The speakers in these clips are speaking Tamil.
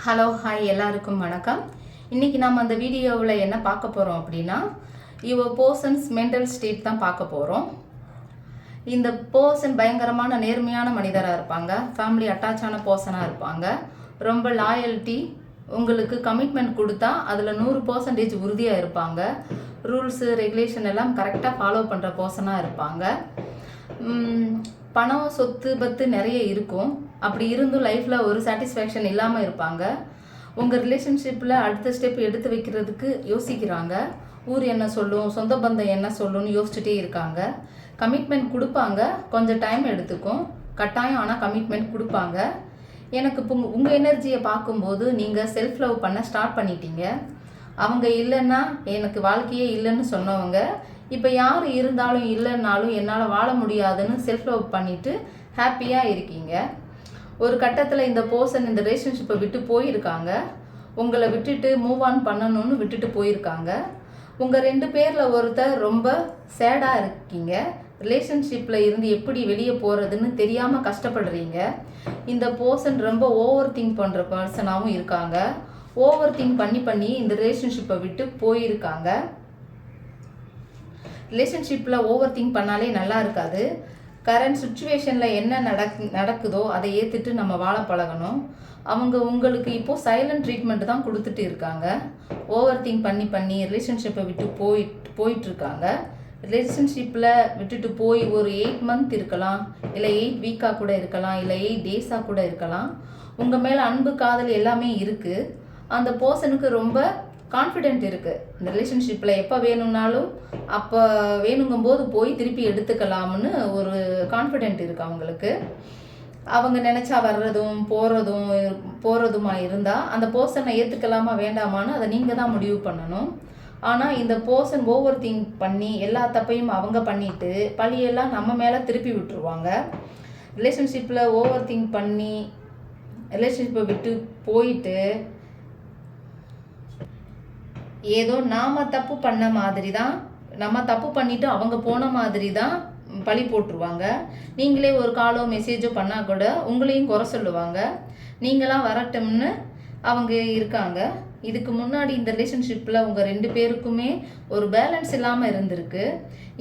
ஹலோ ஹாய் எல்லாருக்கும் வணக்கம். இன்றைக்கி நம்ம அந்த வீடியோவில் என்ன பார்க்க போகிறோம் அப்படின்னா, யுவர் பர்சன்ஸ் மென்டல் ஸ்டேட் தான் பார்க்க போகிறோம். இந்த பர்சன் பயங்கரமான நேர்மையான மனிதராக இருப்பாங்க, ஃபேமிலி அட்டாச்சான பர்சனாக இருப்பாங்க, ரொம்ப லாயல்ட்டி, உங்களுக்கு கமிட்மெண்ட் கொடுத்தா அதில் 100% உறுதியாக இருப்பாங்க, ரூல்ஸு ரெகுலேஷன் எல்லாம் கரெக்டாக ஃபாலோ பண்ணுற பர்சனாக இருப்பாங்க. பணம் சொத்து பத்து நிறைய இருக்கும், அப்படி இருந்தும் லைஃப்பில் ஒரு சாட்டிஸ்ஃபேக்ஷன் இல்லாமல் இருப்பாங்க. உங்கள் ரிலேஷன்ஷிப்பில் அடுத்த ஸ்டெப் எடுத்து வைக்கிறதுக்கு யோசிக்கிறாங்க. ஊர் என்ன சொல்லும், சொந்த பந்தம் என்ன சொல்லும்னு யோசிச்சுட்டே இருக்காங்க. கமிட்மெண்ட் கொடுப்பாங்க, கொஞ்சம் டைம் எடுத்துக்கும், கட்டாயம் ஆனால் கமிட்மெண்ட் கொடுப்பாங்க. எனக்கு இப்போ உங்கள் எனர்ஜியை பார்க்கும்போது நீங்கள் செல்ஃப் லவ் பண்ண ஸ்டார்ட் பண்ணிட்டீங்க. அவங்க இல்லைன்னா எனக்கு வாழ்க்கையே இல்லைன்னு சொன்னவங்க இப்போ யார் இருந்தாலும் இல்லைன்னாலும் என்னால் வாழ முடியாதுன்னு செல்ஃப் லவ் பண்ணிவிட்டு ஹாப்பியாக இருக்கீங்க. ஒரு கட்டத்தில் இந்த பர்சன் இந்த ரிலேஷன்ஷிப்பை விட்டு போயிருக்காங்க. உங்களை விட்டுட்டு மூவ் ஆன் பண்ணணும்னு விட்டுட்டு போயிருக்காங்க. உங்கள் 2 பேரில் ஒருத்தர் ரொம்ப சேடாக இருக்கீங்க. ரிலேஷன்ஷிப்பில் இருந்து எப்படி வெளியே போகிறதுன்னு தெரியாமல் கஷ்டப்படுறீங்க. இந்த பர்சன் ரொம்ப ஓவர் திங்க் பண்ணுற பர்சனாகவும் இருக்காங்க. ஓவர் திங்க் பண்ணி இந்த ரிலேஷன்ஷிப்பை விட்டு போயிருக்காங்க. ரிலேஷன்ஷிப்பில் ஓவர் திங்க் பண்ணாலே நல்லா இருக்காது. கரண்ட் சுச்சுவேஷனில் என்ன நடக்குதோ அதை ஏற்றுட்டு நம்ம வாழ பழகணும். அவங்க உங்களுக்கு இப்போது சைலண்ட் ட்ரீட்மெண்ட் தான் கொடுத்துட்டு இருக்காங்க. ஓவர் திங்க் பண்ணி ரிலேஷன்ஷிப்பை விட்டு போயிட்டுருக்காங்க. ரிலேஷன்ஷிப்பில் விட்டுட்டு போய் ஒரு 8 மந்த் இருக்கலாம், இல்லை 8 வீக்காக கூட இருக்கலாம், இல்லை 8 டேஸாக கூட இருக்கலாம். உங்கள் மேலே அன்பு காதல் எல்லாமே இருக்குது. அந்த பர்சனுக்கு ரொம்ப கான்ஃபிடென்ட் இருக்குது. இந்த ரிலேஷன்ஷிப்பில் எப்போ வேணும்னாலும் அப்போ வேணுங்கும்போது போய் திருப்பி எடுத்துக்கலாம்னு ஒரு கான்ஃபிடென்ட் இருக்குது அவங்களுக்கு. அவங்க நினச்சா வர்றதும் போகிறதுமா இருந்தால் அந்த பர்சனை ஏற்றுக்கலாமா வேண்டாமான்னு அதை நீங்கள் தான் முடிவு பண்ணணும். ஆனால் இந்த பர்சன் ஓவர் திங்க் பண்ணி எல்லா தப்பையும் அவங்க பண்ணிவிட்டு பழியெல்லாம் நம்ம மேலே திருப்பி விட்டுருவாங்க. ரிலேஷன்ஷிப்பில் ஓவர் திங்க் பண்ணி ரிலேஷன்ஷிப்பை விட்டு போயிட்டு ஏதோ நாம் தப்பு பண்ண மாதிரி தான், நம்ம தப்பு பண்ணிவிட்டு அவங்க போன மாதிரி தான் பழி போட்டுருவாங்க. நீங்களே ஒரு காலோ மெசேஜோ பண்ணால் கூட உங்களையும் குறை சொல்லுவாங்க. நீங்களாம் வரட்டும்னு அவங்க இருக்காங்க. இதுக்கு முன்னாடி இந்த ரிலேஷன்ஷிப்பில் உங்கள் 2 பேருக்குமே ஒரு பேலன்ஸ் இல்லாமல் இருந்திருக்கு.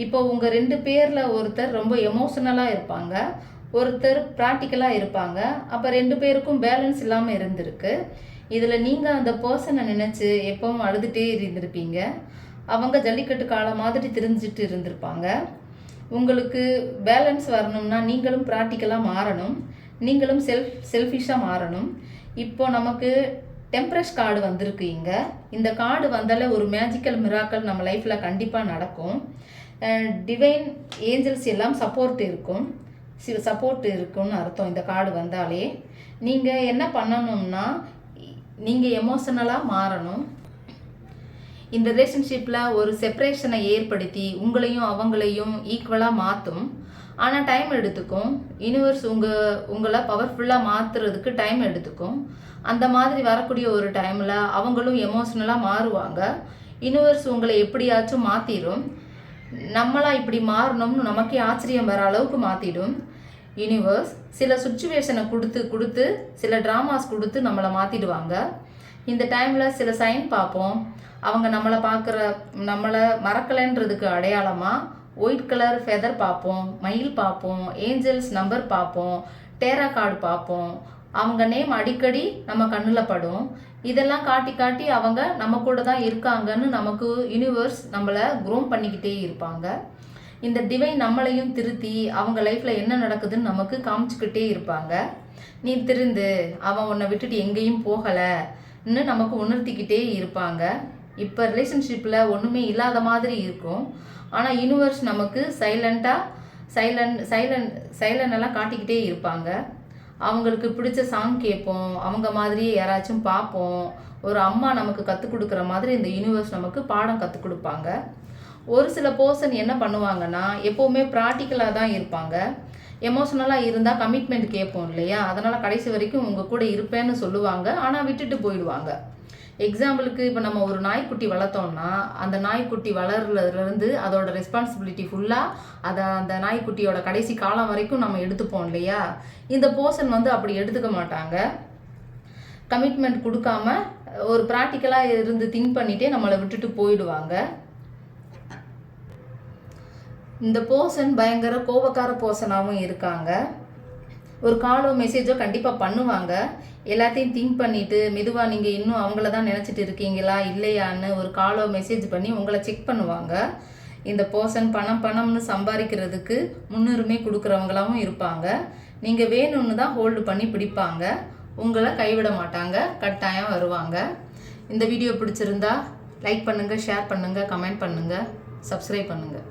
இப்போ உங்கள் 2 பேரில் ஒருத்தர் ரொம்ப எமோஷனலாக இருப்பாங்க, ஒருத்தர் ப்ராக்டிக்கலாக இருப்பாங்க. அப்போ 2 பேருக்கும் பேலன்ஸ் இல்லாமல் இருந்திருக்கு. இதில் நீங்கள் அந்த பர்சனை நினச்சி எப்பவும் அழுதுகிட்டே இருந்திருப்பீங்க. அவங்க ஜல்லிக்கட்டு காலம் மாதிரி தெரிஞ்சிட்டு இருந்திருப்பாங்க. உங்களுக்கு பேலன்ஸ் வரணும்னா நீங்களும் ப்ராக்டிக்கலாக மாறணும், நீங்களும் செல்ஃபிஷாக மாறணும். இப்போ நமக்கு டெம்பரஸ் கார்டு வந்திருக்கு. இந்த கார்டு வந்தாலே ஒரு மேஜிக்கல் மிராக்கல் நம்ம லைஃப்பில் கண்டிப்பாக நடக்கும். டிவைன் ஏஞ்சல்ஸ் எல்லாம் சப்போர்ட் இருக்கும்னு அர்த்தம். இந்த கார்டு வந்தாலே நீங்கள் என்ன பண்ணணும்னா நீங்கள் எமோஷனலாக மாறணும். இந்த ரிலேஷன்ஷிப்பில் ஒரு செப்பரேஷனை ஏற்படுத்தி உங்களையும் அவங்களையும் ஈக்குவலாக மாற்றும். ஆனால் டைம் எடுத்துக்கும். யூனிவர்ஸ் உங்களை பவர்ஃபுல்லாக மாற்றுறதுக்கு டைம் எடுத்துக்கும். அந்த மாதிரி வரக்கூடிய ஒரு டைமில் அவங்களும் எமோஷ்னலாக மாறுவாங்க. யூனிவர்ஸ் உங்களை எப்படியாச்சும் மாற்றிடும். நம்மளாம் இப்படி மாறணும்னு நமக்கே ஆச்சரியம் வர அளவுக்கு மாற்றிடும். யூனிவர்ஸ் சில சுச்சுவேஷனை கொடுத்து சில ட்ராமாஸ் கொடுத்து நம்மளை மாற்றிடுவாங்க. இந்த டைமில் சில சைன் பார்ப்போம். அவங்க நம்மளை மறக்கலைன்றதுக்கு அடையாளமாக ஒயிட் கலர் ஃபெதர் பார்ப்போம், மயில் பார்ப்போம், ஏஞ்சல்ஸ் நம்பர் பார்ப்போம், டேரா கார்டு பார்ப்போம். அவங்க நேம் அடிக்கடி நம்ம கண்ணில் படும். இதெல்லாம் காட்டி அவங்க நம்ம கூட தான் இருக்காங்கன்னு நமக்கு யூனிவர்ஸ் நம்மளை க்ரோம் பண்ணிக்கிட்டே இருப்பாங்க. இந்த டிவைன் நம்மளையும் திருத்தி அவங்க லைஃப்பில் என்ன நடக்குதுன்னு நமக்கு காமிச்சிக்கிட்டே இருப்பாங்க. நீ திருந்து, அவன் உன்னை விட்டுட்டு எங்கேயும் போகலைன்னு நமக்கு உணர்த்திக்கிட்டே இருப்பாங்க. இப்போ ரிலேஷன்ஷிப்பில் ஒன்றுமே இல்லாத மாதிரி இருக்கும். ஆனால் யூனிவர்ஸ் நமக்கு சைலண்டெல்லாம் காட்டிக்கிட்டே இருப்பாங்க. அவங்களுக்கு பிடிச்ச சாங் கேட்போம், அவங்க மாதிரியே யாராச்சும் பார்ப்போம். ஒரு அம்மா நமக்கு கற்றுக் கொடுக்குற மாதிரி இந்த யூனிவர்ஸ் நமக்கு பாடம் கற்றுக் கொடுப்பாங்க. ஒரு சில பர்சன் என்ன பண்ணுவாங்கன்னா எப்போவுமே ப்ராக்டிக்கலாக தான் இருப்பாங்க. எமோஷ்னலாக இருந்தால் கமிட்மெண்ட் கேட்போம் இல்லையா, அதனால் கடைசி வரைக்கும் உங்கள் கூட இருப்பேன்னு சொல்லுவாங்க, ஆனால் விட்டுட்டு போயிடுவாங்க. எக்ஸாம்பிளுக்கு இப்போ நம்ம ஒரு நாய்க்குட்டி வளர்த்தோம்னா அந்த நாய்க்குட்டி வளர்றதுலேருந்து அதோட ரெஸ்பான்சிபிலிட்டி ஃபுல்லாக அந்த நாய்க்குட்டியோட கடைசி காலம் வரைக்கும் நம்ம எடுத்துப்போம் இல்லையா. இந்த பர்சன் அப்படி எடுத்துக்க மாட்டாங்க. கமிட்மெண்ட் கொடுக்காம ஒரு ப்ராக்டிக்கலாக இருந்து திங்க் பண்ணிகிட்டே நம்மளை விட்டுட்டு போயிடுவாங்க. இந்த பர்சன் பயங்கர கோபக்கார பர்சனாகவும் இருக்காங்க. ஒரு காலோ மெசேஜோ கண்டிப்பாக பண்ணுவாங்க. எல்லாத்தையும் திங்க் பண்ணிவிட்டு மெதுவாக நீங்கள் இன்னும் அவங்கள தான் நினச்சிட்டு இருக்கீங்களா இல்லையான்னு ஒரு காலோ மெசேஜ் பண்ணி உங்களை செக் பண்ணுவாங்க. இந்த பர்சன் பணம்னு சம்பாதிக்கிறதுக்கு முன்னுரிமை கொடுக்குறவங்களாகவும் இருப்பாங்க. நீங்கள் வேணும்னு தான் ஹோல்டு பண்ணி பிடிப்பாங்க. உங்களை கைவிட மாட்டாங்க, கட்டாயம் வருவாங்க. இந்த வீடியோ பிடிச்சிருந்தா லைக் பண்ணுங்கள், ஷேர் பண்ணுங்கள், கமெண்ட் பண்ணுங்கள், சப்ஸ்கிரைப் பண்ணுங்கள்.